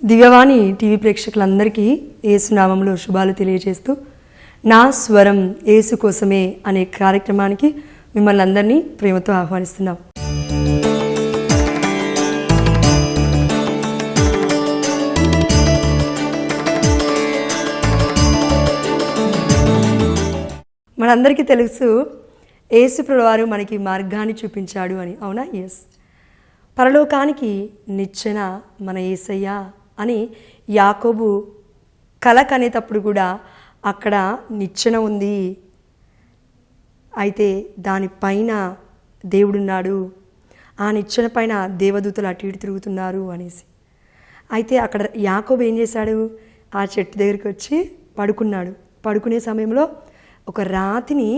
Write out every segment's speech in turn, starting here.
దివ్యవాణి TV ప్రేక్షకులందరికీ యేసునామంలో శుభాలు తెలియజేస్తూ నా స్వరం యేసు కోసమే అనే కార్యక్రమానికి మిమ్మల్ని అందరినీ ప్రేమతో ఆహ్వానిస్తున్నాం. మనందరికీ తెలుసు యేసు ప్రభువారు మనకి మార్గాన్ని చూపించాడు అని, అవునా? ఎస్. పరలోకానికి నిచ్చెన మన యేసయ్య అని యాకోబు కల కనేటప్పుడు కూడా అక్కడ నిచ్చెన ఉంది, అయితే దానిపైన దేవుడున్నాడు, ఆ నిచ్చెన పైన దేవదూతలు అటు ఇటు తిరుగుతున్నారు అనేసి. అయితే అక్కడ యాకోబు ఏం చేశాడు? ఆ చెట్టు దగ్గరికి వచ్చి పడుకున్నాడు. పడుకునే సమయంలో ఒక రాతిని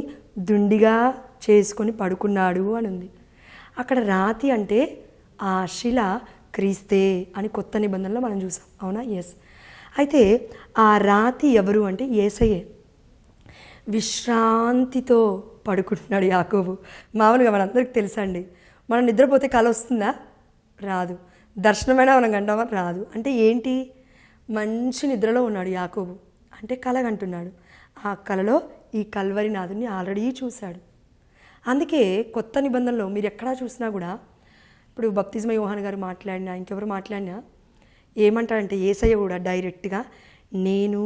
దుండిగా చేసుకొని పడుకున్నాడు అని ఉంది. అక్కడ రాతి అంటే ఆ శిల క్రీస్తే అని కొత్త నిబంధనలో మనం చూసాం, అవునా? ఎస్. అయితే ఆ రాతి ఎవరు అంటే యేసయ్యే. విశ్రాంతితో పడుకుంటున్నాడు యాకోబు. మామూలుగా మనందరికీ తెలుసండి, మనం నిద్రపోతే కల వస్తుందా? రాదు. దర్శనమైనా మనం కంటామా? రాదు. అంటే ఏంటి? మంచి నిద్రలో ఉన్నాడు యాకోబు, అంటే కలగంటున్నాడు. ఆ కలలో ఈ కల్వరి నాథుని ఆల్రెడీ చూశాడు. అందుకే కొత్త నిబంధనలో మీరు ఎక్కడా చూసినా కూడా, ఇప్పుడు బప్తిస్మ యోహాన్ గారు మాట్లాడినా, ఇంకెవరు మాట్లాడినా ఏమంటారంటే యేసయ్య కూడా డైరెక్ట్గా నేను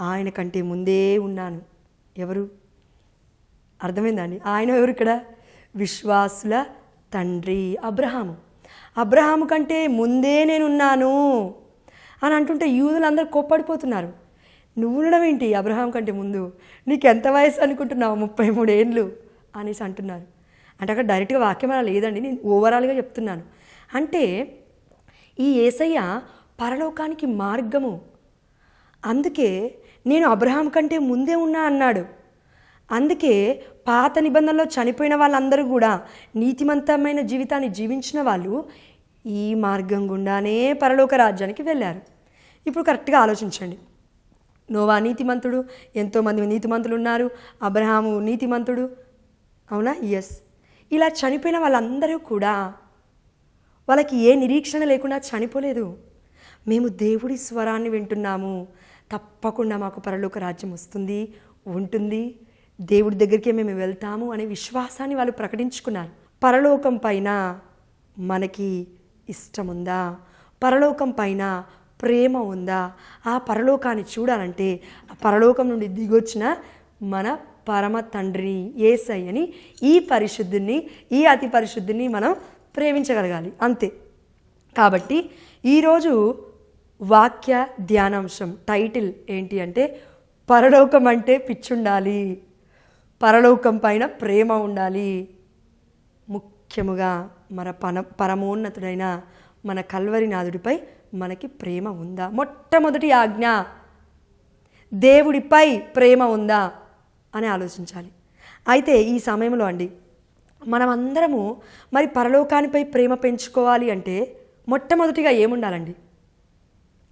ఆయన కంటే ముందే ఉన్నాను. ఎవరు? అర్థమైందండి? ఆయన ఎవరు ఇక్కడ? విశ్వాసుల తండ్రి అబ్రహాము. అబ్రహాము కంటే ముందే నేనున్నాను అని అంటుంటే యూదులందరూ కోప్పడిపోతున్నారు. నువ్వు ఉండడం ఏంటి అబ్రహాం కంటే ముందు? నీకు ఎంత వయసు అనుకుంటున్నావు? 33 ఏళ్ళు అనేసి అంటున్నారు. అంటే అక్కడ డైరెక్ట్గా వాక్యం అలా లేదండి, నేను ఓవరాల్గా చెప్తున్నాను. అంటే ఈ యేసయ్య పరలోకానికి మార్గము. అందుకే నేను అబ్రహాం కంటే ముందే ఉన్నా అన్నాడు. అందుకే పాత నిబంధనలో చనిపోయిన వాళ్ళందరూ కూడా నీతిమంతమైన జీవితాన్ని జీవించిన వాళ్ళు ఈ మార్గం గుండానే పరలోక రాజ్యానికి వెళ్ళారు. ఇప్పుడు కరెక్ట్గా ఆలోచించండి. నోవా నీతిమంతుడు, ఎంతోమంది నీతిమంతులు ఉన్నారు. అబ్రహాము నీతిమంతుడు, అవునా? ఎస్. ఇలా చనిపోయిన వాళ్ళందరూ కూడా వాళ్ళకి ఏ నిరీక్షణ లేకుండా చనిపోలేదు. మేము దేవుడి స్వరాన్ని వింటున్నాము, తప్పకుండా మాకు పరలోక రాజ్యం వస్తుంది, ఉంటుంది, దేవుడి దగ్గరికే మేము వెళ్తాము అనే విశ్వాసాన్ని వాళ్ళు ప్రకటించుకున్నారు. పరలోకం పైన మనకి ఇష్టం ఉందా? పరలోకం పైన ప్రేమ ఉందా? ఆ పరలోకాన్ని చూడాలంటే ఆ పరలోకం నుండి దిగొచ్చిన మన పరమ తండ్రి యేసయ్యని, ఈ పరిశుద్ధుని, ఈ అతి పరిశుద్ధుని మనం ప్రేమించగలగాలి, అంతే. కాబట్టి ఈరోజు వాక్య ధ్యానాంశం టైటిల్ ఏంటి అంటే, పరలోకం అంటే పిచ్చుండాలి, పరలోకం పైన ప్రేమ ఉండాలి. ముఖ్యముగా మన పరమోన్నతుడైన మన కల్వరి నాథుడిపై మనకి ప్రేమ ఉందా? మొట్టమొదటి ఆజ్ఞ, దేవుడిపై ప్రేమ ఉందా అని ఆలోచించాలి. అయితే ఈ సమయంలో అండి మనమందరము మరి పరలోకానిపై ప్రేమ పెంచుకోవాలి అంటే మొట్టమొదటిగా ఏముండాలండి?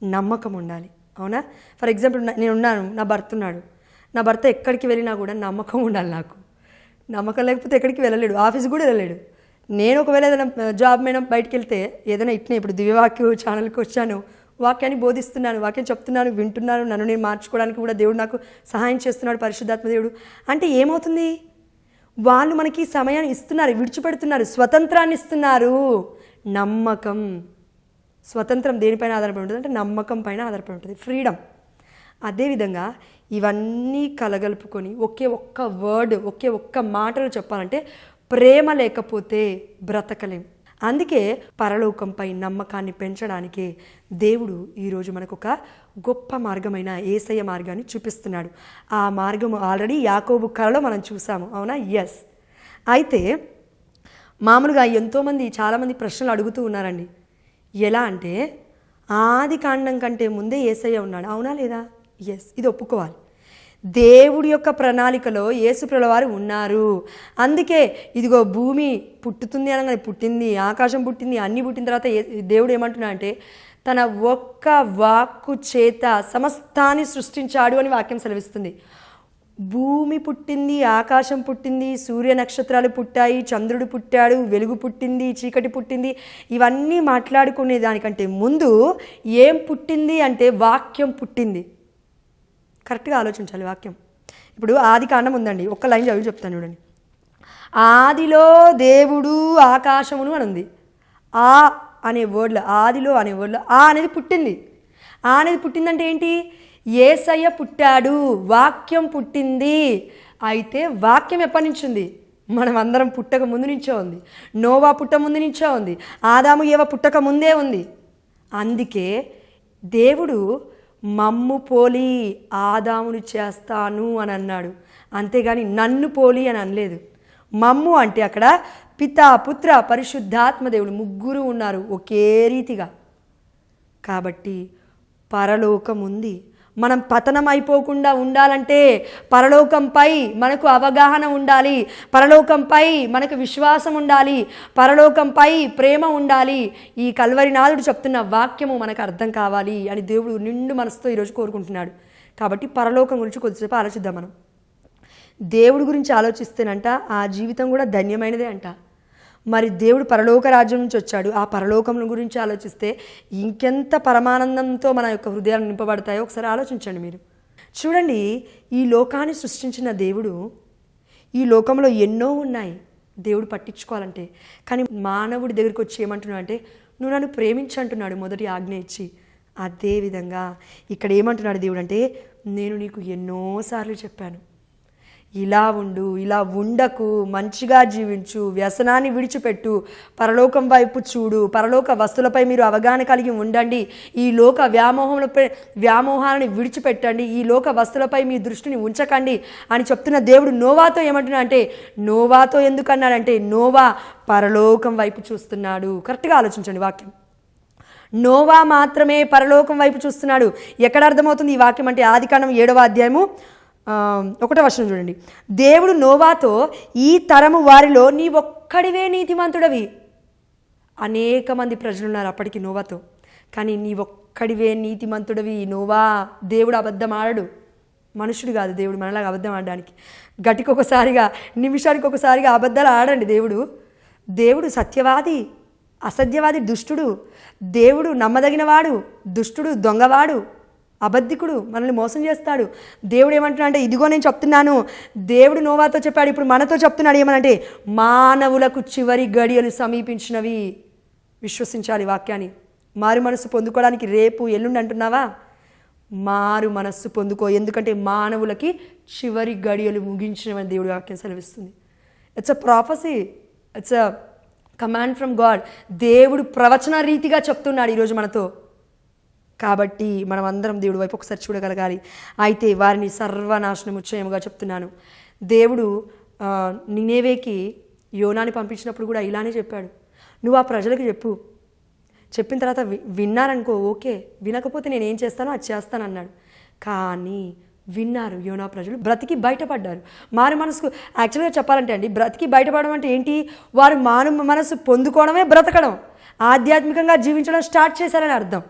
నమ్మకం ఉండాలి, అవునా? ఫర్ ఎగ్జాంపుల్ నేను ఉన్నాను, నా భర్త ఉన్నాడు. నా భర్త ఎక్కడికి వెళ్ళినా కూడా నమ్మకం ఉండాలి నాకు. నమ్మకం లేకపోతే ఎక్కడికి వెళ్ళలేడు, ఆఫీస్కి కూడా వెళ్ళలేడు. నేను ఒకవేళ ఏదైనా జాబ్ మీద బయటకు వెళ్తే ఏదైనా ఇట్నే, ఇప్పుడు దివ్యవాక్య ఛానల్కి వచ్చాను, వాక్యాన్ని బోధిస్తున్నాను, వాక్యం చెప్తున్నాను, వింటున్నాను, నన్ను నేను మార్చుకోవడానికి కూడా దేవుడు నాకు సహాయం చేస్తున్నాడు, పరిశుద్ధాత్మ దేవుడు. అంటే ఏమవుతుంది? వాళ్ళు మనకి సమయాన్ని ఇస్తున్నారు, విడిచిపెడుతున్నారు, స్వతంత్రాన్ని ఇస్తున్నారు. నమ్మకం. స్వతంత్రం దేనిపైన ఆధారపడి ఉంటుంది అంటే నమ్మకం పైన ఆధారపడి ఉంటుంది, ఫ్రీడమ్. అదేవిధంగా ఇవన్నీ కలగలుపుకొని ఒకే ఒక్క వర్డ్, ఒకే ఒక్క మాటలు చెప్పాలంటే ప్రేమ లేకపోతే బ్రతకలేం. అందుకే పరలోకంపై నమ్మకాన్ని పెంచడానికే దేవుడు ఈరోజు మనకు ఒక గొప్ప మార్గమైన యేసయ్య మార్గాన్ని చూపిస్తున్నాడు. ఆ మార్గము ఆల్రెడీ యాకోబు కలలో మనం చూసాము, అవునా? ఎస్. అయితే మామూలుగా ఎంతోమంది చాలామంది ప్రశ్నలు అడుగుతూ ఉన్నారండి. ఎలా అంటే ఆది కాండం కంటే ముందే యేసయ్య ఉన్నాడు, అవునా లేదా? ఎస్, ఇది ఒప్పుకోవాలి. దేవుడి యొక్క ప్రణాళికలో యేసు ప్రభువారు ఉన్నారు. అందుకే ఇదిగో భూమి పుట్టుతుంది అనగానే పుట్టింది, ఆకాశం పుట్టింది, అన్నీ పుట్టిన తర్వాత దేవుడు ఏమంటున్నా అంటే తన ఒక్క వాక్కు చేత సమస్తాన్ని సృష్టించాడు అని వాక్యం సెలవిస్తుంది. భూమి పుట్టింది, ఆకాశం పుట్టింది, సూర్య నక్షత్రాలు పుట్టాయి, చంద్రుడు పుట్టాడు, వెలుగు పుట్టింది, చీకటి పుట్టింది. ఇవన్నీ మాట్లాడుకునే దానికంటే ముందు ఏం పుట్టింది అంటే వాక్యం పుట్టింది. కరెక్ట్గా ఆలోచించాలి వాక్యం. ఇప్పుడు ఆది కాండం ఉందండి, ఒక్క లైన్ చదివి చెప్తాను చూడండి. ఆదిలో దేవుడు ఆకాశమును అని ఉంది. ఆ అనే వర్డ్లో, ఆదిలో అనే వర్డ్లో ఆ అనేది పుట్టింది. ఆ అనేది పుట్టిందంటే ఏంటి? యేసయ్య పుట్టాడు, వాక్యం పుట్టింది. అయితే వాక్యం ఎప్పటి నుంచి ఉంది? మనం అందరం పుట్టక ముందు నుంచే ఉంది. నోవా పుట్ట ముందు నుంచే ఉంది. ఆదాము ఏవ పుట్టక ముందే ఉంది. అందుకే దేవుడు మమ్ము పోలి ఆదామును చేస్తాను అని అన్నాడు, అంతేగాని నన్ను పోలి అని అనలేదు. మమ్ము అంటే అక్కడ పిత, పుత్ర, పరిశుద్ధాత్మ దేవుడు ముగ్గురు ఉన్నారు ఒకే రీతిగా. కాబట్టి పరలోకం ఉంది. మనం పతనం అయిపోకుండా ఉండాలంటే పరలోకంపై మనకు అవగాహన ఉండాలి, పరలోకంపై మనకు విశ్వాసం ఉండాలి, పరలోకంపై ప్రేమ ఉండాలి. ఈ కల్వరినాథుడు చెప్తున్న వాక్యము మనకు అర్థం కావాలి అని దేవుడు నిండు మనసుతో ఈరోజు కోరుకుంటున్నాడు. కాబట్టి పరలోకం గురించి కొద్దిసేపు ఆలోచిద్దాం. మనం దేవుడి గురించి ఆలోచిస్తేనంట ఆ జీవితం కూడా ధన్యమైనదే అంట. మరి దేవుడు పరలోక రాజ్యం నుంచి వచ్చాడు, ఆ పరలోకం గురించి ఆలోచిస్తే ఇంకెంత పరమానందంతో మన యొక్క హృదయాలు నింపబడతాయో ఒకసారి ఆలోచించండి మీరు. చూడండి, ఈ లోకాన్ని సృష్టించిన దేవుడు, ఈ లోకంలో ఎన్నో ఉన్నాయి దేవుడు పట్టించుకోవాలంటే. కానీ మానవుడి దగ్గరికి వచ్చి ఏమంటున్నాడు అంటే, నువ్వు నన్ను ప్రేమించు అంటున్నాడు మొదటి ఆజ్ఞ ఇచ్చి. అదేవిధంగా ఇక్కడ ఏమంటున్నాడు దేవుడు అంటే, నేను నీకు ఎన్నోసార్లు చెప్పాను, ఇలా ఉండు, ఇలా ఉండకు, మంచిగా జీవించు, వ్యసనాన్ని విడిచిపెట్టు, పరలోకం వైపు చూడు, పరలోక వస్తువులపై మీరు అవగాహన కలిగి ఉండండి, ఈ లోక వ్యామోహాన్ని విడిచిపెట్టండి, ఈ లోక వస్తువులపై మీ దృష్టిని ఉంచకండి అని చెప్తున్న దేవుడు నోవాతో ఏమంటున్నా అంటే, నోవాతో ఎందుకన్నాడంటే నోవా పరలోకం వైపు చూస్తున్నాడు. కరెక్ట్గా ఆలోచించండి వాక్యం. నోవా మాత్రమే పరలోకం వైపు చూస్తున్నాడు. ఎక్కడ అర్థమవుతుంది ఈ వాక్యం అంటే ఆదికాండం 7వ అధ్యాయము 1వ వచనం చూడండి. దేవుడు నోవాతో, ఈ తరము వారిలో నీ ఒక్కడివే నీతిమంతుడవి. అనేక మంది ప్రజలున్నారు అప్పటికి నోవాతో, కానీ నీ ఒక్కడివే నీతిమంతుడవి నోవా. దేవుడు అబద్ధం ఆడడు, మనుషుడు కాదు దేవుడు మనలాగా అబద్ధం ఆడడానికి. గటికి ఒకసారిగా, నిమిషానికి ఒకసారిగా అబద్ధాలు ఆడండి దేవుడు. దేవుడు సత్యవాది, అసత్యవాది దుష్టుడు. దేవుడు నమ్మదగినవాడు, దుష్టుడు దొంగవాడు, అబద్ధికుడు, మనల్ని మోసం చేస్తాడు. దేవుడు ఏమంటున్నా అంటే, ఇదిగో నేను చెప్తున్నాను. దేవుడు నోవాతో చెప్పాడు, ఇప్పుడు మనతో చెప్తున్నాడు ఏమనంటే, మానవులకు చివరి గడియలు సమీపించినవి. విశ్వసించాలి వాక్యాన్ని. మారు మనస్సు పొందుకోవడానికి రేపు ఎల్లుండి అంటున్నావా? మారు మనస్సు పొందుకో, ఎందుకంటే మానవులకి చివరి గడియలు ముగించినవని దేవుడు వాక్యం సెలవిస్తుంది. It's a prophecy, it's a command from God. దేవుడు ప్రవచన రీతిగా చెప్తున్నాడు ఈరోజు మనతో. కాబట్టి మనం అందరం దేవుడి వైపు ఒకసారి చూడగలగాలి. అయితే వారిని సర్వనాశనము చేయముగా చెప్తున్నాను. దేవుడు నినేవేకి యోనాని పంపించినప్పుడు కూడా ఇలానే చెప్పాడు, నువ్వు ఆ ప్రజలకు చెప్పు, చెప్పిన తర్వాత విన్నారనుకో ఓకే, వినకపోతే నేను ఏం చేస్తానో అది చేస్తాను అన్నాడు. కానీ విన్నారు యోనా ప్రజలు, బ్రతికి బయటపడ్డారు. మారు మనసుకు యాక్చువల్గా చెప్పాలంటే అండి, బ్రతికి బయటపడడం అంటే ఏంటి? వారు మారు మనసు పొందుకోవడమే బ్రతకడం, ఆధ్యాత్మికంగా జీవించడం స్టార్ట్ చేశారని అర్థం.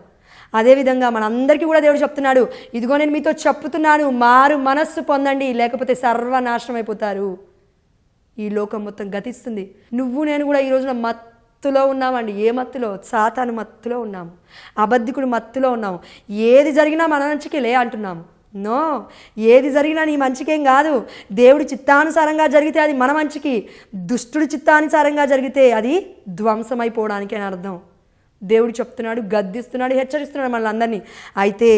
అదేవిధంగా మనందరికీ కూడా దేవుడు చెప్తున్నాడు, ఇదిగో నేను మీతో చెప్తున్నాను, మారు మనస్సు పొందండి, లేకపోతే సర్వనాశనం అయిపోతారు. ఈ లోకం మొత్తం గతిస్తుంది. నువ్వు నేను కూడా ఈ రోజున మత్తులో ఉన్నామండి. ఏ మత్తులో? సాతాను మత్తులో ఉన్నాము, అబద్ధికుడు మత్తులో ఉన్నాము. ఏది జరిగినా మన మంచికిలే అంటున్నాము. నో, ఏది జరిగినా నీ మంచికేం కాదు. దేవుడి చిత్తానుసారంగా జరిగితే అది మన మంచికి, దుష్టుడి చిత్తానుసారంగా జరిగితే అది ధ్వంసమైపోవడానికి అని అర్థం. దేవుడు చెప్తున్నాడు, గద్దిస్తున్నాడు, హెచ్చరిస్తున్నాడు మనల్ని అందరినీ. అయితే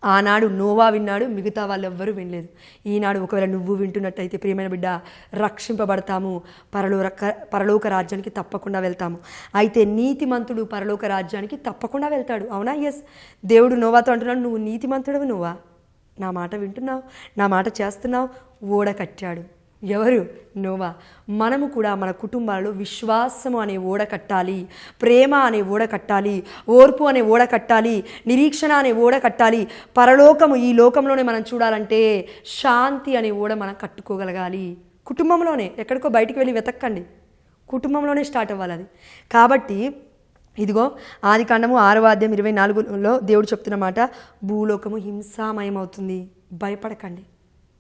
ఆనాడు నోవా విన్నాడు, మిగతా వాళ్ళు ఎవ్వరూ వినలేదు. ఈనాడు ఒకవేళ నువ్వు వింటున్నట్టయితే ప్రియమైన బిడ్డ, రక్షింపబడతాము, పరలోక రాజ్యానికి తప్పకుండా వెళ్తాము. అయితే నీతిమంతుడు పరలోక రాజ్యానికి తప్పకుండా వెళ్తాడు. అవునా? ఎస్. దేవుడు నోవాతో అంటున్నాడు, నువ్వు నీతిమంతుడవు నోవా, నా మాట వింటున్నావు, నా మాట చేస్తున్నావు. ఓడ కట్టాడు ఎవరు? నోవా. మనము కూడా మన కుటుంబాలలో విశ్వాసము అనే ఓడ కట్టాలి, ప్రేమ అనే ఓడ కట్టాలి, ఓర్పు అనే ఓడ కట్టాలి, నిరీక్షణ అనే ఓడ కట్టాలి. పరలోకము ఈ లోకంలోనే మనం చూడాలంటే శాంతి అనే ఓడ మనం కట్టుకోగలగాలి. కుటుంబంలోనే, ఎక్కడికో బయటికి వెళ్ళి వెతక్కండి, కుటుంబంలోనే స్టార్ట్ అవ్వాలి అది. కాబట్టి ఇదిగో ఆదికాండము 6వ అధ్యాయం 24లో దేవుడు చెప్తున్న మాట, భూలోకము హింసామయం అవుతుంది, భయపడకండి.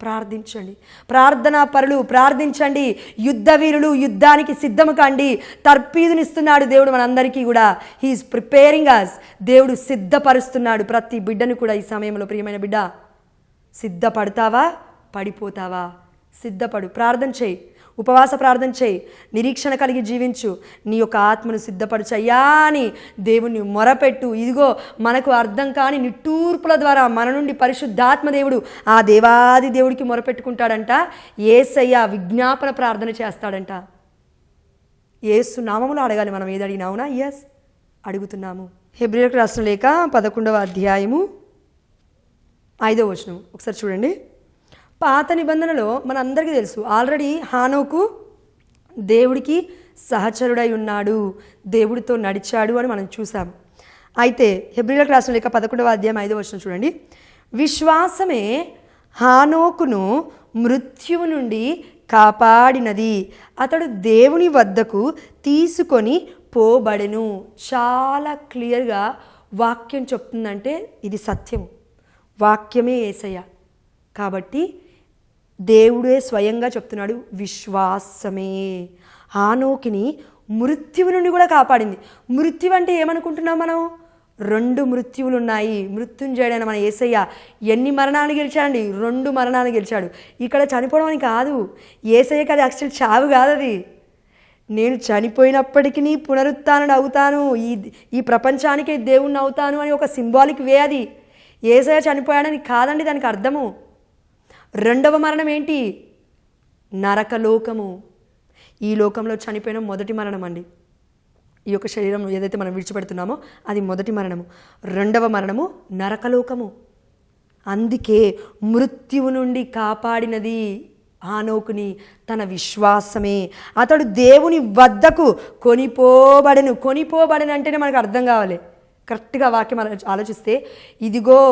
ప్రార్థించండి. ప్రార్థనా పరులు ప్రార్థించండి. యుద్ధ వీరులు యుద్ధానికి సిద్ధము కండి. తర్పీదునిస్తున్నాడు దేవుడు మనందరికీ కూడా. హీఈస్ ప్రిపేరింగ్ అస్. దేవుడు సిద్ధపరుస్తున్నాడు ప్రతి బిడ్డను కూడా. ఈ సమయంలో ప్రియమైన బిడ్డ, సిద్ధపడతావా, పడిపోతావా? సిద్ధపడు. ప్రార్థన చేయి, ఉపవాస ప్రార్థన చేయి, నిరీక్షణ కలిగి జీవించు. నీ యొక్క ఆత్మను సిద్ధపరచయ్యా అని దేవుణ్ణి మొరపెట్టు. ఇదిగో మనకు అర్థం కాని నిట్టూర్పుల ద్వారా మన నుండి పరిశుద్ధాత్మ దేవుడు ఆ దేవాది దేవుడికి మొరపెట్టుకుంటాడంట. యేసయ్య విజ్ఞాపన ప్రార్థన చేస్తాడంట. యేసు నామములో అడగాలి మనం ఏది అడిగినా. అవునా? ఎస్, అడుగుతున్నాము. హెబ్రీయులకు రాసిన లేఖ 11వ అధ్యాయము 5వ వచనం ఒకసారి చూడండి. పాత నిబంధనలో మనందరికీ తెలుసు, ఆల్రెడీ హానోకు దేవుడికి సహచరుడై ఉన్నాడు, దేవుడితో నడిచాడు అని మనం చూసాం. అయితే హెబ్రీయులకు రాసిన లేఖ 11వ అధ్యాయం 5వ వచనం చూడండి. విశ్వాసమే హానోకును మృత్యువు నుండి కాపాడినది, అతడు దేవుని వద్దకు తీసుకొని పోబడెను. చాలా క్లియర్గా వాక్యం చెప్తుందంటే ఇది సత్యము. వాక్యమే యేసయ్య కాబట్టి దేవుడే స్వయంగా చెప్తున్నాడు. విశ్వాసమే హానోకుని మృత్యువు నుండి కూడా కాపాడింది. మృత్యు అంటే ఏమనుకుంటున్నాం మనం? 2 మృత్యువులు ఉన్నాయి. మృత్యుంజయుడైన మన యేసయ్య ఎన్ని మరణాలు గెలిచాడండి? 2 మరణాలు గెలిచాడు. ఇక్కడ చనిపోవడం అని కాదు, యేసయ్యకి అది యాక్చువల్ చావు కాదు. అది నేను చనిపోయినప్పటికీ పునరుత్థానుడు అవుతాను, ఈ ప్రపంచానికే దేవుణ్ణి అవుతాను అని ఒక సింబాలిక్ వే. అది యేసయ్య చనిపోయాడని కాదండి దానికి అర్థము. 2వ మరణం ఏంటి? నరకలోకము. ఈ లోకంలో చనిపోయిన మొదటి మరణం అండి. ఈ యొక్క శరీరం ఏదైతే మనం విడిచిపెడుతున్నామో అది మొదటి మరణము. 2వ మరణము నరకలోకము. అందుకే మృత్యువు నుండి కాపాడినది హానోకుని తన విశ్వాసమే. అతడు దేవుని వద్దకు కొనిపోబడెను. కొనిపోబడెను అంటేనే మనకు అర్థం కావాలి. కరెక్ట్గా వాక్యం ఆలోచిస్తే, ఇదిగో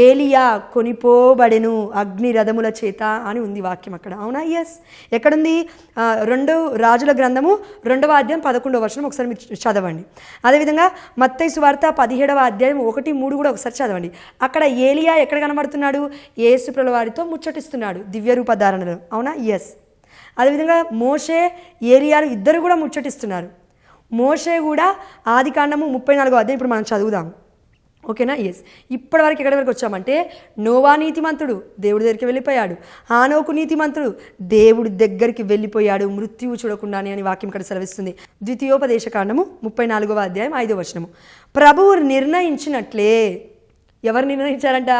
ఏలియా కొనిపోబడెను అగ్ని రథముల చేత అని ఉంది వాక్యం అక్కడ. అవునా? ఎస్. ఎక్కడుంది? 2 రాజుల గ్రంథము 2వ అధ్యాయం 11వ వచనం ఒకసారి మీరు చదవండి. అదేవిధంగా మత్తయి సువార్త 17వ అధ్యాయం 1-3 కూడా ఒకసారి చదవండి. అక్కడ ఏలియా ఎక్కడ కనబడుతున్నాడు? యేసు ప్రభుల వారితో ముచ్చటిస్తున్నాడు దివ్య రూపధారణలో. అవునా? ఎస్. అదేవిధంగా మోషే ఏలియాలు ఇద్దరు కూడా ముచ్చటిస్తున్నారు. మోషే కూడా ఆదికాండము 34వ అధ్యాయం ఇప్పుడు మనం చదువుదాం. ఓకేనా? ఎస్. ఇప్పటి వరకు ఎక్కడి వరకు వచ్చామంటే, నోవా నీతిమంతుడు దేవుడి దగ్గరికి వెళ్ళిపోయాడు. హానోకు నీతిమంతుడు దేవుడి దగ్గరికి వెళ్ళిపోయాడు మృత్యువు చూడకుండానే అని వాక్యం ఇక్కడ సెలవిస్తుంది. ద్వితీయోపదేశకాండము 34వ అధ్యాయం 5వ వచనము. ప్రభువు నిర్ణయించినట్లే. ఎవరు నిర్ణయించారంట?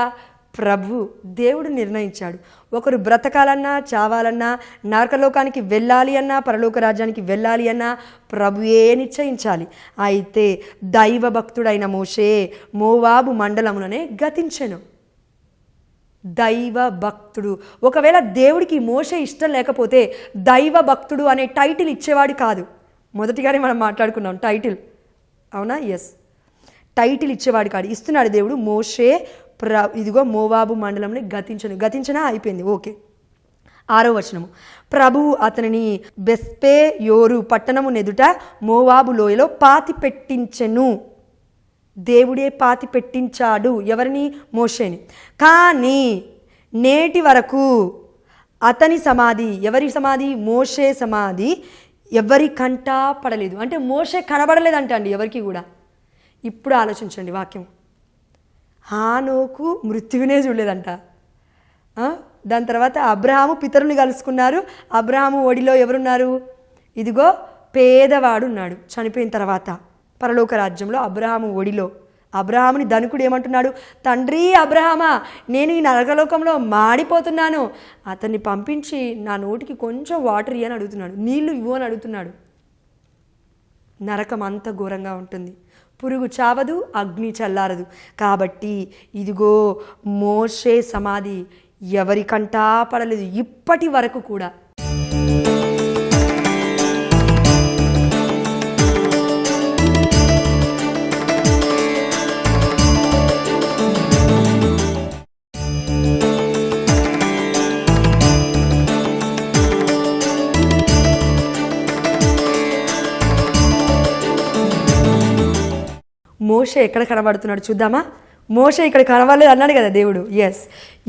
ప్రభు దేవుడు నిర్ణయించాడు. ఒకరు బ్రతకాలన్నా, చావాలన్నా, నరకలోకానికి వెళ్ళాలి అన్నా, పరలోక రాజ్యానికి వెళ్ళాలి అన్నా ప్రభుయే నిశ్చయించాలి. అయితే దైవ భక్తుడైన మోషే మోవాబు మండలముననే గతించెను. దైవ భక్తుడు. ఒకవేళ దేవుడికి మోషే ఇష్టం లేకపోతే దైవ భక్తుడు అనే టైటిల్ ఇచ్చేవాడు కాదు. మొదటిగానే మనం మాట్లాడుకున్నాం టైటిల్. అవునా? ఎస్. టైటిల్ ఇచ్చేవాడు కాదు. ఇస్తున్నాడు దేవుడు. మోషే ఇదిగో మోవాబు మండలంని గతించనా అయిపోయింది. ఓకే. 6వ వచనము. ప్రభువు అతనిని బెస్పే యోరు పట్టణము నెదుట మోవాబు లోయలో పాతి పెట్టించెను. దేవుడే పాతి పెట్టించాడు. ఎవరిని? మోషేని. కానీ నేటి వరకు అతని సమాధి, ఎవరి సమాధి? మోషే సమాధి ఎవరి కంటా పడలేదు. అంటే మోషే కనబడలేదంట అండి ఎవరికి కూడా. ఇప్పుడు ఆలోచించండి వాక్యం. హానోకు మృత్యువునే చూడలేదంట. దాని తర్వాత అబ్రహాము పితరుని కలుసుకున్నారు. అబ్రహాము ఒడిలో ఎవరున్నారు? ఇదిగో పేదవాడు ఉన్నాడు. చనిపోయిన తర్వాత పరలోక రాజ్యంలో అబ్రహాము ఒడిలో. అబ్రహాముని ధనికుడు ఏమంటున్నాడు? తండ్రి అబ్రహామా, నేను ఈ నరకలోకంలో మాడిపోతున్నాను, అతన్ని పంపించి నా నోటికి కొంచెం వాటర్ ఇవ్వని అడుగుతున్నాడు, నీళ్లు ఇవ్వు అని అడుగుతున్నాడు. నరకం అంత ఘోరంగా ఉంటుంది. పురుగు చావదు, అగ్ని చల్లారదు. కాబట్టి ఇదిగో మోషే సమాధి ఎవరికంటా పడలేదు ఇప్పటి వరకు కూడా. మోషే ఎక్కడ కనబడుతున్నాడు చూద్దామా? మోషే ఇక్కడ కనబడలేదు అన్నాడు కదా దేవుడు. ఎస్.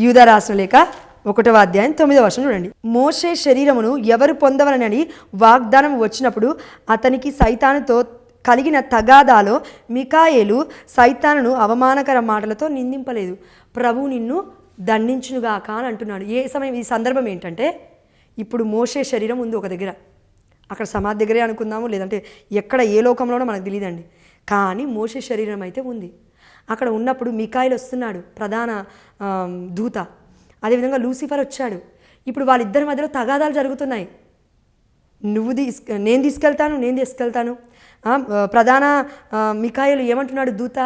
యూదా రాసిన లేఖ 1వ అధ్యాయం 9వ వచనం చూడండి. మోషే శరీరమును ఎవరు పొందవలనని వాగ్దానం వచ్చినప్పుడు అతనికి సైతానుతో కలిగిన తగాదాలో మికాయేలు సైతానును అవమానకర మాటలతో నిందింపలేదు. ప్రభువు నిన్ను దండించునుగాక అని అంటున్నాడు. ఈ సందర్భం ఏంటంటే, ఇప్పుడు మోషే శరీరం ఉంది ఒక దగ్గర, అక్కడ సమాధి దగ్గరే అనుకుందాము, లేదంటే ఎక్కడ ఏ లోకంలోనో మనకు తెలియదండి. కానీ మోషే శరీరం అయితే ఉంది. అక్కడ ఉన్నప్పుడు మికాయేలు వస్తున్నాడు, ప్రధాన దూత. అదేవిధంగా లూసిఫర్ వచ్చాడు. ఇప్పుడు వాళ్ళిద్దరి మధ్యలో తగాదాలు జరుగుతున్నాయి. నేను తీసుకెళ్తాను. ప్రధాన మికాయేలు ఏమంటున్నాడు? దూత,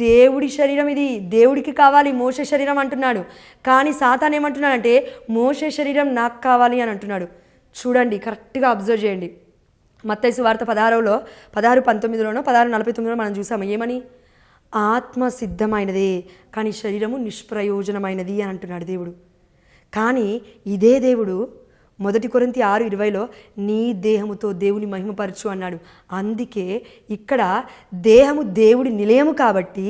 దేవుడి శరీరం ఇది, దేవుడికి కావాలి మోషే శరీరం అంటున్నాడు. కానీ సాతాన్ ఏమంటున్నాడంటే, మోషే శరీరం నాకు కావాలి అని అంటున్నాడు. చూడండి, కరెక్ట్గా అబ్జర్వ్ చేయండి. మత్తయి సువార్త 16:19 16:49 మనం చూసాము. ఏమని? ఆత్మ సిద్ధమైనదే కానీ శరీరము నిష్ప్రయోజనమైనది అని అంటున్నాడు దేవుడు. కానీ ఇదే దేవుడు 1 కొరింథీ 6:20 నీ దేహముతో దేవుని మహిమపరచు అన్నాడు. అందుకే ఇక్కడ దేహము దేవుడి నిలయము కాబట్టి,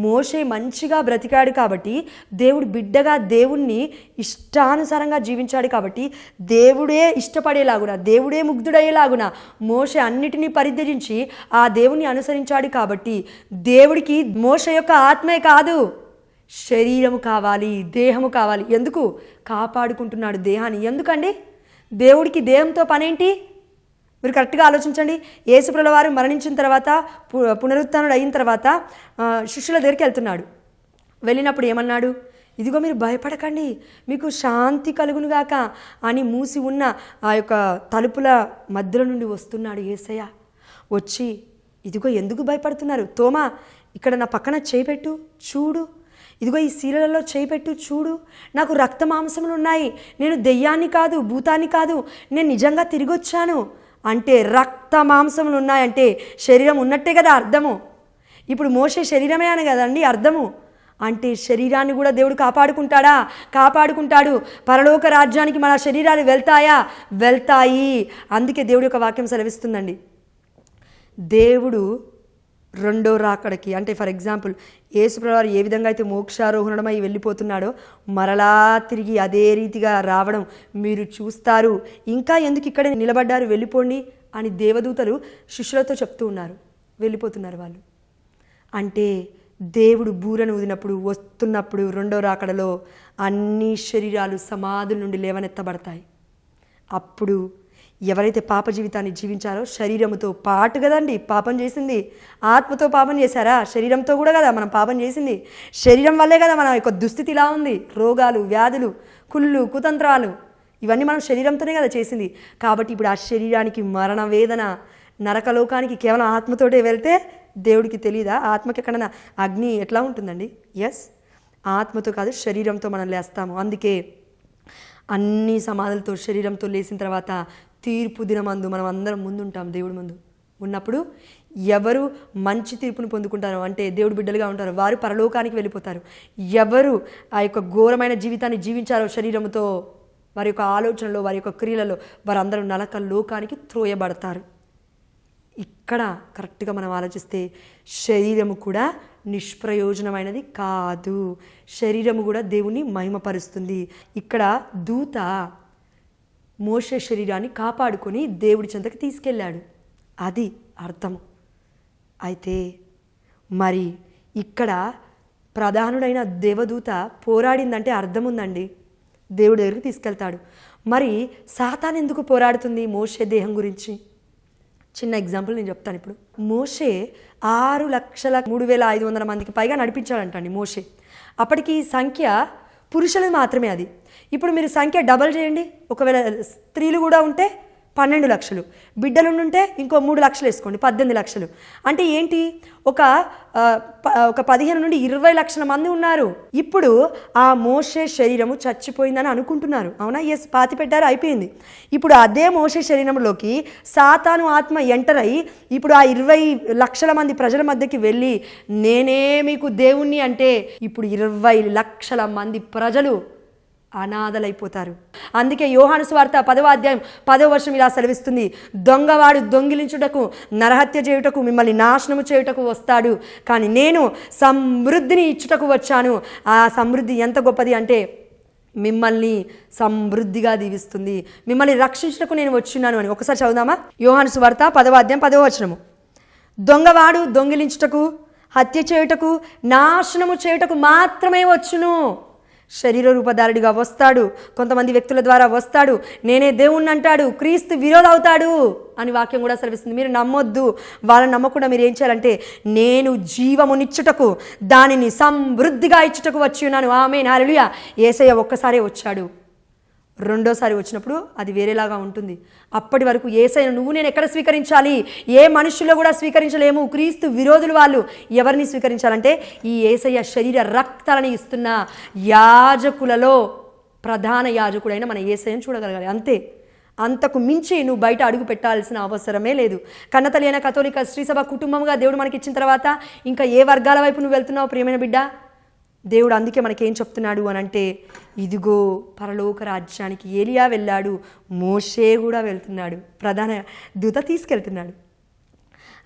మోషే మంచిగా బ్రతికాడు కాబట్టి, దేవుడు బిడ్డగా దేవుణ్ణి ఇష్టానుసారంగా జీవించాడు కాబట్టి, దేవుడే ఇష్టపడేలాగున, దేవుడే ముగ్ధుడయ్యేలాగున మోషే అన్నిటినీ పరిత్యజించి ఆ దేవుణ్ణి అనుసరించాడు కాబట్టి, దేవుడికి మోషే యొక్క ఆత్మే కాదు, శరీరము కావాలి, దేహము కావాలి. ఎందుకు? కాపాడుకుంటున్నాడు దేహాన్ని. ఎందుకండి? దేవుడికి దేహంతో పనేంటి? మీరు కరెక్ట్గా ఆలోచించండి. యేసుప్రభుల వారు మరణించిన తర్వాత, పునరుత్థానుడు అయిన తర్వాత శిష్యుల దగ్గరికి వెళ్తున్నాడు. వెళ్ళినప్పుడు ఏమన్నాడు? ఇదిగో మీరు భయపడకండి, మీకు శాంతి కలుగునుగాక అని మూసి ఉన్న ఆ యొక్క తలుపుల మధ్యలో నుండి వస్తున్నాడు యేసయ్య. వచ్చి, ఇదిగో ఎందుకు భయపడుతున్నారు? తోమా, ఇక్కడ నా పక్కన చేయి పెట్టు చూడు, ఇదిగో ఈ శీలలలో చేయిపెట్టు చూడు, నాకు రక్త మాంసములు ఉన్నాయి, నేను దెయ్యాన్ని కాదు, భూతాన్ని కాదు, నేను నిజంగా తిరిగి వచ్చాను అంటే, రక్త మాంసములు ఉన్నాయంటే శరీరం ఉన్నట్టే కదా అర్థము. ఇప్పుడు మోషే శరీరమే అని కదండి అర్థము. అంటే శరీరాన్ని కూడా దేవుడు కాపాడుకుంటాడా? కాపాడుకుంటాడు. పరలోక రాజ్యానికి మన శరీరాలు వెళ్తాయా? వెళ్తాయి. అందుకే దేవుడి యొక్క వాక్యం సెలవిస్తుందండి, దేవుడు రెండో రాకడకి, అంటే ఫర్ ఎగ్జాంపుల్ యేసుప్రభువారు ఏ విధంగా అయితే మోక్షారోహణమై వెళ్ళిపోతున్నాడో మరలా తిరిగి అదే రీతిగా రావడం మీరు చూస్తారు. ఇంకా ఎందుకు ఇక్కడ నిలబడ్డారు, వెళ్ళిపోండి అని దేవదూతలు శిష్యులతో చెప్తూ ఉన్నారు. వెళ్ళిపోతున్నారు వాళ్ళు. అంటే దేవుడు బూరను ఊదినప్పుడు, వస్తున్నప్పుడు రెండో రాకడలో అన్ని శరీరాలు సమాధుల నుండి లేవనెత్తబడతాయి. అప్పుడు ఎవరైతే పాప జీవితాన్ని జీవించారో, శరీరంతో పాటు కదండి పాపం చేసింది, ఆత్మతో పాపం చేశారా? శరీరంతో కూడా కదా మనం పాపం చేసింది. శరీరం వల్లే కదా మన యొక్క దుస్థితి ఇలా ఉంది. రోగాలు, వ్యాధులు, కుళ్ళు, కుతంత్రాలు, ఇవన్నీ మనం శరీరంతోనే కదా చేసింది. కాబట్టి ఇప్పుడు ఆ శరీరానికి మరణ వేదన, నరకలోకానికి కేవలం ఆత్మతోటే వెళ్తే దేవుడికి తెలీదా? ఆత్మకి ఎక్కడైనా అగ్ని ఎట్లా ఉంటుందండి? ఎస్, ఆత్మతో కాదు శరీరంతో మనం లేస్తాము. అందుకే అన్ని సమాధులతో శరీరంతో లేచిన తర్వాత తీర్పు దినమందు మనం అందరం ముందుంటాం. దేవుడి ముందు ఉన్నప్పుడు ఎవరు మంచి తీర్పును పొందుకుంటారో, అంటే దేవుడి బిడ్డలుగా ఉంటారో, వారు పరలోకానికి వెళ్ళిపోతారు. ఎవరు ఆ యొక్క ఘోరమైన జీవితాన్ని జీవించారో శరీరంతో, వారి యొక్క ఆలోచనలో, వారి యొక్క క్రియలలో, వారందరూ నరక లోకానికి త్రోయబడతారు. ఇక్కడ కరెక్ట్గా మనం ఆలోచిస్తే శరీరము కూడా నిష్ప్రయోజనమైనది కాదు. శరీరము కూడా దేవుని మహిమపరుస్తుంది. ఇక్కడ దూత మోషే శరీరాన్ని కాపాడుకొని దేవుడి చెంతకు తీసుకెళ్ళాడు. అది అర్థము. అయితే మరి ఇక్కడ ప్రధానుడైన దేవదూత పోరాడిందంటే అర్థం ఉందండి. దేవుడి దగ్గరికి తీసుకెళ్తాడు. మరి సాతాను ఎందుకు పోరాడుతుంది మోషే దేహం గురించి? చిన్న ఎగ్జాంపుల్ నేను చెప్తాను. ఇప్పుడు మోషే 6,03,500 మందికి పైగా నడిపించాడంటండి మోషే. అప్పటికి సంఖ్య పురుషులు మాత్రమే అది. ఇప్పుడు మీరు సంఖ్య డబల్ చేయండి. ఒకవేళ స్త్రీలు కూడా ఉంటే 12 లక్షలు, బిడ్డలు ఉంటే ఇంకో 3 లక్షలు వేసుకోండి, 18 లక్షలు. అంటే ఏంటి? ఒక 15 నుండి 20 లక్షల మంది ఉన్నారు. ఇప్పుడు ఆ మోషే శరీరము చచ్చిపోయిందని అనుకుంటున్నారు. అవునా? ఎస్, పాతి పెట్టారు, అయిపోయింది. ఇప్పుడు అదే మోషే శరీరంలోకి సాతాను ఆత్మ ఎంటర్ అయ్యి ఇప్పుడు ఆ 20 లక్షల మంది ప్రజల మధ్యకి వెళ్ళి నేనే మీకు దేవుణ్ణి అంటే ఇప్పుడు 20 లక్షల మంది ప్రజలు అనాథలైపోతారు. అందుకే యోహాను సువార్త 10వ అధ్యాయం 10వ వచనం ఇలా సెలవిస్తుంది, దొంగవాడు దొంగిలించుటకు, నరహత్య చేయుటకు, మిమ్మల్ని నాశనము చేయుటకు వస్తాడు, కానీ నేను సమృద్ధిని ఇచ్చుటకు వచ్చాను. ఆ సమృద్ధి ఎంత గొప్పది అంటే మిమ్మల్ని సమృద్ధిగా దీవిస్తుంది, మిమ్మల్ని రక్షించుటకు నేను వచ్చినాను అని. ఒకసారి చదువుదామా? యోహాను సువార్త 10వ అధ్యాయం 10వ వచనము. దొంగవాడు దొంగిలించుటకు, హత్య చేయుటకు, నాశనము చేయుటకు మాత్రమే వచ్చును. శరీర రూపధారుడిగా వస్తాడు, కొంతమంది వ్యక్తుల ద్వారా వస్తాడు, నేనే దేవుణ్ణి అంటాడు, క్రీస్తు విరోధి అవుతాడు అని వాక్యం కూడా సెలవిస్తుంది. మీరు నమ్మొద్దు. వాళ్ళని నమ్మకుండా మీరు ఏం చేయాలంటే, నేను జీవమునిచ్చుటకు, దానిని సమృద్ధిగా ఇచ్చుటకు వచ్చి ఉన్నాను. ఆమేన్, హల్లెలూయా. యేసయ్య ఒక్కసారే వచ్చాడు, రెండోసారి వచ్చినప్పుడు అది వేరేలాగా ఉంటుంది. అప్పటి వరకు యేసయ్యను నువ్వు నేను ఎక్కడ స్వీకరించాలి? ఏ మనుషుల్లో కూడా స్వీకరించలేము. క్రీస్తు విరోధులు వాళ్ళు ఎవరిని స్వీకరించాలంటే, ఈ యేసయ్య శరీర రక్తాలను ఇస్తున్న యాజకులలో ప్రధాన యాజకుడైన మన యేసయ్యను చూడగలగాలి, అంతే. అంతకు మించి నువ్వు బయట అడుగు పెట్టాల్సిన అవసరమే లేదు. కన్నతల్లి అయిన కథోలిక శ్రీసభ కుటుంబంగా దేవుడు మనకి ఇచ్చిన తర్వాత ఇంకా ఏ వర్గాల వైపు నువ్వు వెళ్తున్నావు ప్రియమైన బిడ్డ? దేవుడు అందుకే మనకేం చెప్తున్నాడు అని అంటే, ఇదిగో పరలోక రాజ్యానికి ఏలియా వెళ్ళాడు, మోషే కూడా వెళ్తున్నాడు, ప్రధాన దూత తీసుకెళ్తున్నాడు.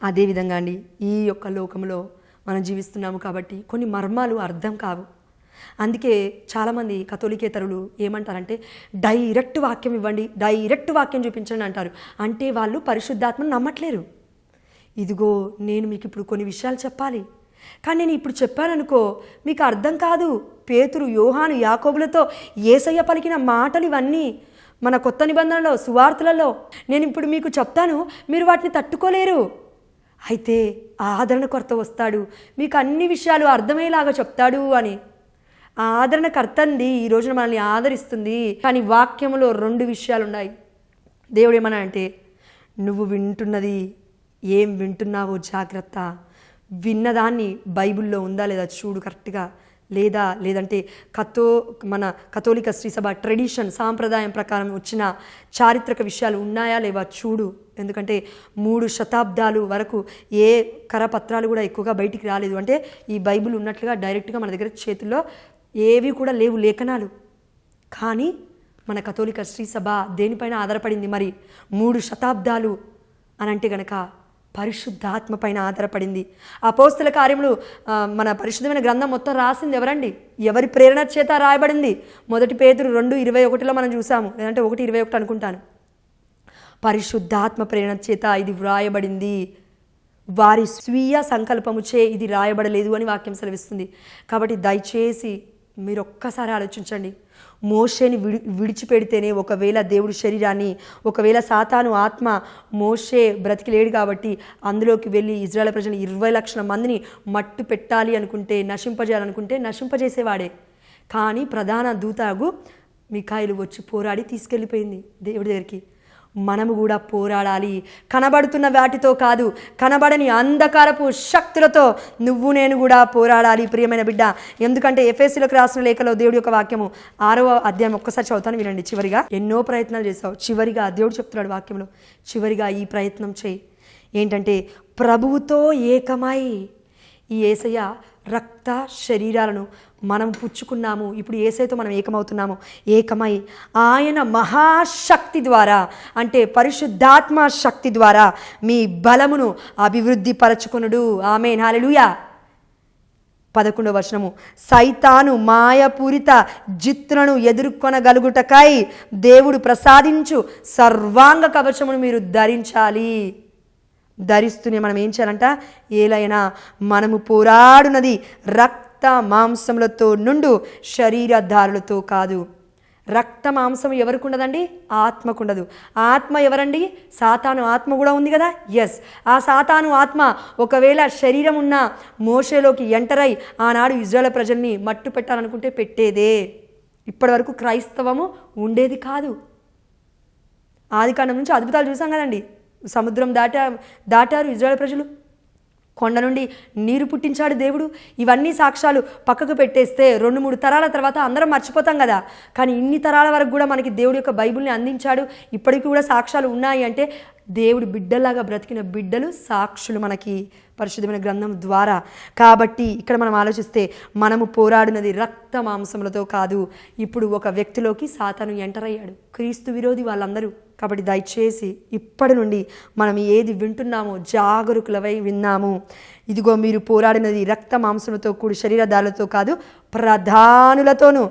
అదేవిధంగా అండి, ఈ యొక్క లోకంలో మనం జీవిస్తున్నాము కాబట్టి కొన్ని మర్మాలు అర్థం కావు. అందుకే చాలామంది కథోలికేతరులు ఏమంటారంటే, డైరెక్ట్ వాక్యం ఇవ్వండి, డైరెక్ట్ వాక్యం చూపించండి అంటారు. అంటే వాళ్ళు పరిశుద్ధాత్మను నమ్మట్లేరు. ఇదిగో నేను మీకు ఇప్పుడు కొన్ని విషయాలు చెప్పాలి, కానీ నేను ఇప్పుడు చెప్పాననుకో మీకు అర్థం కాదు. పేతురు, యోహాను, యాకోబులతో యేసయ్య పలికిన మాటలు ఇవన్నీ మన కొత్త నిబంధనలో, సువార్తలలో నేను ఇప్పుడు మీకు చెప్తాను, మీరు వాటిని తట్టుకోలేరు. అయితే ఆదరణకర్త వస్తాడు, మీకు అన్ని విషయాలు అర్థమయ్యేలాగా చెప్తాడు అని. ఆదరణకర్త అంది ఈ రోజున మనల్ని ఆదరిస్తుంది. కానీ వాక్యంలో 2 విషయాలు ఉన్నాయి. దేవుడు ఏమన్నా అంటే, నువ్వు వింటున్నది ఏం వింటున్నావో జాగ్రత్త. విన్నదాన్ని బైబిల్లో ఉందా లేదా చూడు కరెక్ట్గా, లేదంటే మన కథోలిక శ్రీసభ ట్రెడిషన్, సాంప్రదాయం ప్రకారం వచ్చిన చారిత్రక విషయాలు ఉన్నాయా లేవా చూడు. ఎందుకంటే 3 శతాబ్దాలు వరకు ఏ కరపత్రాలు కూడా ఎక్కువగా బయటికి రాలేదు. అంటే ఈ బైబిల్ ఉన్నట్లుగా డైరెక్ట్గా మన దగ్గర చేతుల్లో ఏవి కూడా లేవు లేఖనాలు. కానీ మన కథోలిక శ్రీసభ దేనిపైన ఆధారపడింది మరి 3 శతాబ్దాలు అని అంటే గనక పరిశుద్ధాత్మ పైన ఆధారపడింది. అపోస్తల కార్యములు, మన పరిశుద్ధమైన గ్రంథం మొత్తం రాసింది ఎవరండి? ఎవరి ప్రేరణ చేత రాయబడింది? 1 పేతురు 2:21లో మనం చూసాము, లేదంటే 1:21 అనుకుంటాను. పరిశుద్ధాత్మ ప్రేరణ చేత ఇది వ్రాయబడింది, వారి స్వీయ సంకల్పముచే ఇది రాయబడలేదు అని వాక్యం సెలవిస్తుంది. కాబట్టి దయచేసి మీరు ఒక్కసారి ఆలోచించండి. మోషేని విడిచిపెడితేనే ఒకవేళ దేవుడి శరీరాన్ని, ఒకవేళ సాతాను ఆత్మ, మోషే బ్రతికిలేడు కాబట్టి అందులోకి వెళ్ళి ఇజ్రాయెల్ ప్రజలు 20 లక్షల మందిని మట్టు పెట్టాలి అనుకుంటే, నశింపజేయాలనుకుంటే నశింపజేసేవాడే. కానీ ప్రధాన దూతగు మిఖాయిలు వచ్చి పోరాడి తీసుకెళ్ళిపోయింది దేవుడి దగ్గరికి. మనము కూడా పోరాడాలి, కనబడుతున్న వాటితో కాదు, కనబడని అంధకారపు శక్తులతో నువ్వు నేను కూడా పోరాడాలి ప్రియమైన బిడ్డ. ఎందుకంటే ఎఫెసీయులకు రాసిన లేఖలో దేవుడి యొక్క వాక్యము 6వ అధ్యాయం ఒక్కసారి చదువుతాను వినండి. చివరిగా ఎన్నో ప్రయత్నాలు చేసావు, చివరిగా దేవుడు చెప్తున్నాడు వాక్యంలో, చివరిగా ఈ ప్రయత్నం చేయి. ఏంటంటే ప్రభువుతో ఏకమై. ఈ యేసయ్య రక్త శరీరాలను మనం పుచ్చుకున్నాము, ఇప్పుడు యేసయ్యతో మనం ఏకమవుతున్నాము. ఏకమై ఆయన మహాశక్తి ద్వారా, అంటే పరిశుద్ధాత్మ శక్తి ద్వారా మీ బలమును అభివృద్ధి పరచుకొనుడు. ఆమేన్, హల్లెలూయా. 11వ వచనము, సైతాను మాయపూరిత జిత్తులను ఎదుర్కొనగలుగుటకై దేవుడు ప్రసాదించు సర్వాంగ కవచమును మీరు ధరించాలి. ధరిస్తూనే మనం ఏం చేయాలంట? ఏలైనా మనము పోరాడునది రక్త మాంసములతో నుండు శరీరధారులతో కాదు. రక్త మాంసం ఎవరికి ఉండదండి? ఆత్మకు ఉండదు. ఆత్మ ఎవరండి? సాతాను ఆత్మ కూడా ఉంది కదా. ఎస్, ఆ సాతాను ఆత్మ ఒకవేళ శరీరం ఉన్న మోషేలోకి ఎంటరై ఆనాడు ఇజ్రాయేల్ ప్రజల్ని మట్టు పెట్టాలనుకుంటే పెట్టేదే. ఇప్పటి వరకు క్రైస్తవము ఉండేది కాదు. ఆదికాండం నుంచి అద్భుతాలు చూసాం కదండి. సముద్రం దాటారు ఇజ్రాయేల్ ప్రజలు, కొండ నుండి నీరు పుట్టించాడు దేవుడు. ఇవన్నీ సాక్ష్యాలు పక్కకు పెట్టేస్తే 2-3 తరాల తర్వాత అందరం మర్చిపోతాం కదా. కానీ ఇన్ని తరాల వరకు కూడా మనకి దేవుడి యొక్క బైబిల్ని అందించాడు. ఇప్పటికీ కూడా సాక్ష్యాలు ఉన్నాయి అంటే దేవుడు బిడ్డలాగా బ్రతికిన బిడ్డలు సాక్షులు మనకి పరిశుద్ధమైన గ్రంథం ద్వారా. కాబట్టి ఇక్కడ మనం ఆలోచిస్తే మనము పోరాడినది రక్త మాంసములతో కాదు. ఇప్పుడు ఒక వ్యక్తిలోకి సాతాను ఎంటర్ అయ్యాడు, క్రీస్తు విరోధి వాళ్ళందరూ. కాబట్టి దయచేసి ఇప్పటి నుండి మనం ఏది వింటున్నామో జాగరూకులవై విన్నాము. ఇదిగో మీరు పోరాడినది రక్త మాంసములతో కూడి శరీరదారులతో కాదు, ప్రధానులతోనూ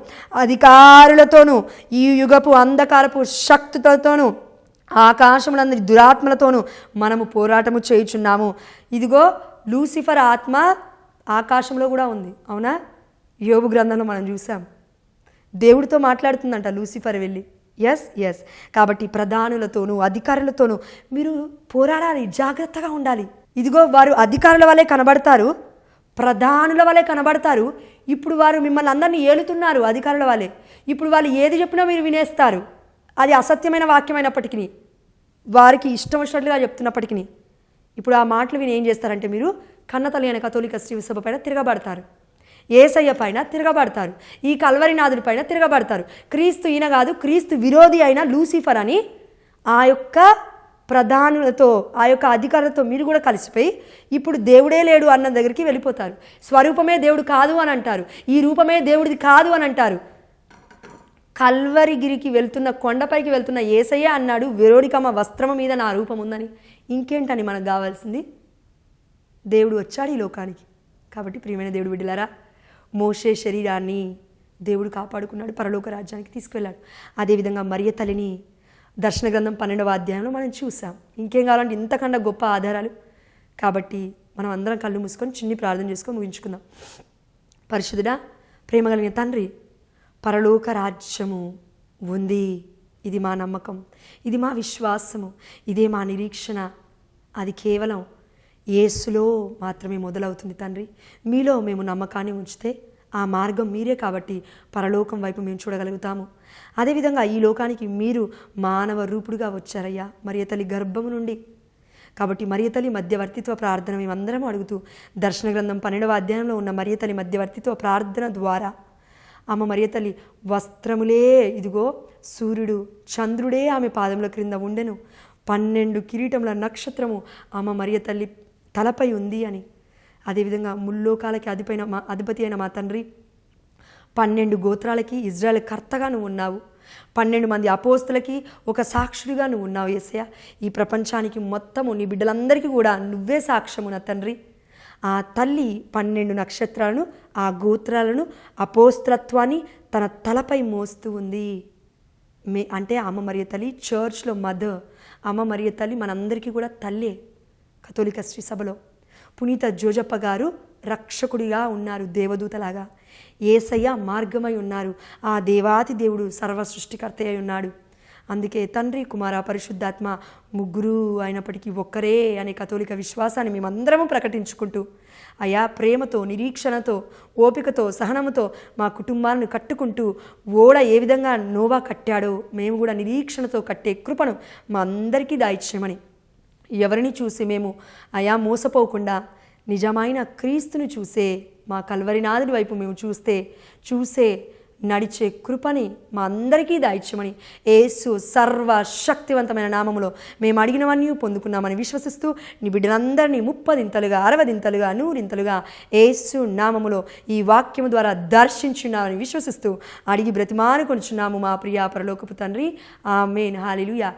అధికారులతోనూ ఈ యుగపు అంధకారపు శక్తులతోనూ ఆకాశములందరి దురాత్మలతోనూ మనము పోరాటము చేయుచున్నాము. ఇదిగో లూసిఫర్ ఆత్మ ఆకాశంలో కూడా ఉంది, అవునా? యోబు గ్రంథంలో మనం చూసాం. దేవుడితో మాట్లాడుతుందంట లూసిఫర్ వెళ్ళి. ఎస్ కాబట్టి ప్రధానులతోనూ అధికారులతోనూ మీరు పోరాడాలి, జాగ్రత్తగా ఉండాలి. ఇదిగో వారు అధికారుల వలె కనబడతారు, ప్రధానుల వలె కనబడతారు. ఇప్పుడు వారు మిమ్మల్ని అందరినీ ఏలుతున్నారు అధికారుల వలె. ఇప్పుడు వాళ్ళు ఏది చెప్పినా మీరు వినేస్తారు. అది అసత్యమైన వాక్యమైనప్పటికీ, వారికి ఇష్టం వచ్చినట్లుగా చెప్తున్నప్పటికీ ఇప్పుడు ఆ మాటలు విని ఏం చేస్తారంటే మీరు కన్నతల్లి అయిన కథోలిక శ్రీ సభ పైన తిరగబడతారు, యేసయ్య పైన తిరగబడతారు, ఈ కల్వరినాథుడి పైన తిరగబడతారు. క్రీస్తు ఈయన కాదు, క్రీస్తు విరోధి అయిన లూసిఫర్ అని ఆ యొక్క ప్రధానులతో ఆ యొక్క అధికారులతో మీరు కూడా కలిసిపోయి ఇప్పుడు దేవుడే లేడు అన్న దగ్గరికి వెళ్ళిపోతారు. స్వరూపమే దేవుడు కాదు అని అంటారు, ఈ రూపమే దేవుడిది కాదు అని అంటారు. కల్వరిగిరికి వెళ్తున్న కొండపైకి వెళ్తున్న యేసయ్య అన్నాడు, విరోడికమ్మ వస్త్రము మీద నా రూపం ఉందని. ఇంకేంటని మనకు కావాల్సింది? దేవుడు వచ్చాడు ఈ లోకానికి. కాబట్టి ప్రియమైన దేవుడు బిడ్డలారా, మోషే శరీరాన్ని దేవుడు కాపాడుకున్నాడు, పరలోక రాజ్యానికి తీసుకువెళ్ళాడు. అదేవిధంగా మరియ తల్లిని దర్శన గ్రంథం 12వ అధ్యాయంలో మనం చూసాం. ఇంకేం కావాలంటే ఇంతకన్నా గొప్ప ఆధారాలు. కాబట్టి మనం అందరం కళ్ళు మూసుకొని చిన్ని ప్రార్థన చేసుకొని ముగించుకుందాం. పరిశుద్ధుడా, ప్రేమ కలిగిన తండ్రి, పరలోక రాజ్యము ఉంది. ఇది మా నమ్మకం, ఇది మా విశ్వాసము, ఇదే మా నిరీక్షణ. అది కేవలం యేసులో మాత్రమే మొదలవుతుంది తండ్రి. మీలో మేము నమ్మకాన్ని ఉంచితే ఆ మార్గం మీరే కాబట్టి పరలోకం వైపు మేము చూడగలుగుతాము. అదేవిధంగా ఈ లోకానికి మీరు మానవ రూపుడుగా వచ్చారయ్యా మరియ తల్లి గర్భము నుండి. కాబట్టి మరియ తల్లి మధ్యవర్తిత్వ ప్రార్థన మేమందరం అడుగుతూ దర్శన గ్రంథం 12వ అధ్యాయంలో ఉన్న మరియ తల్లి మధ్యవర్తిత్వ ప్రార్థన ద్వారా అమ్మ మరియ తల్లి వస్త్రములే, ఇదిగో సూర్యుడు చంద్రుడే ఆమె పాదముల క్రింద ఉండెను, 12 కిరీటముల నక్షత్రము అమ్మ మరియ తల్లి తలపై ఉంది అని. అదేవిధంగా ముల్లోకాలకి అధిపతి అయిన మా తండ్రి, 12 గోత్రాలకి ఇజ్రాయెల్ కర్తగా నువ్వు ఉన్నావు, 12 మంది అపోస్తులకి ఒక సాక్షుడిగా నువ్వు ఉన్నావు యేసయ్య. ఈ ప్రపంచానికి మొత్తము నీ బిడ్డలందరికీ కూడా నువ్వే సాక్ష్యము నా తండ్రి. ఆ తల్లి 12 నక్షత్రాలను, ఆ గోత్రాలను, అపోస్తలత్వాన్ని తన తలపై మోస్తూ ఉంది. అంటే అమ్మ మరియ తల్లి చర్చ్లో మదర్. అమ్మ మరియ తల్లి మనందరికీ కూడా తల్లే. కథోలిక శ్రీ సభలో పునీత జోజప్ప గారు రక్షకుడిగా ఉన్నారు, దేవదూతలాగా. యేసయ్య మార్గమై ఉన్నారు, ఆ దేవాతి దేవుడు సర్వ సృష్టికర్త అయి ఉన్నాడు. అందుకే తండ్రి, కుమార, పరిశుద్ధాత్మ ముగ్గురు అయినప్పటికీ ఒక్కరే అనే కథోలిక విశ్వాసాన్ని మేమందరము ప్రకటించుకుంటూ అయా ప్రేమతో, నిరీక్షణతో, ఓపికతో, సహనముతో మా కుటుంబాలను కట్టుకుంటూ ఓడ ఏ విధంగా నోవా కట్టాడో మేము కూడా నిరీక్షణతో కట్టే కృపను మా అందరికీ దాయిచ్చేయమని, ఎవరిని చూసి మేము అయా మోసపోకుండా నిజమైన క్రీస్తుని చూసే మా కల్వరినాథుడి వైపు మేము చూసే నడిచే కృపని మా అందరికీ దాయిచ్చమని యేసు సర్వశక్తివంతమైన నామములో మేము అడిగినవన్నీ పొందుకున్నామని విశ్వసిస్తూ నీ బిడ్డలందరినీ 30 60 100 యేసు నామములో ఈ వాక్యము ద్వారా దర్శించున్నామని విశ్వసిస్తూ అడిగి బ్రతిమానుకొనుచున్నాము మా ప్రియ పరలోకపు తండ్రి. ఆమేన్. హల్లెలూయా.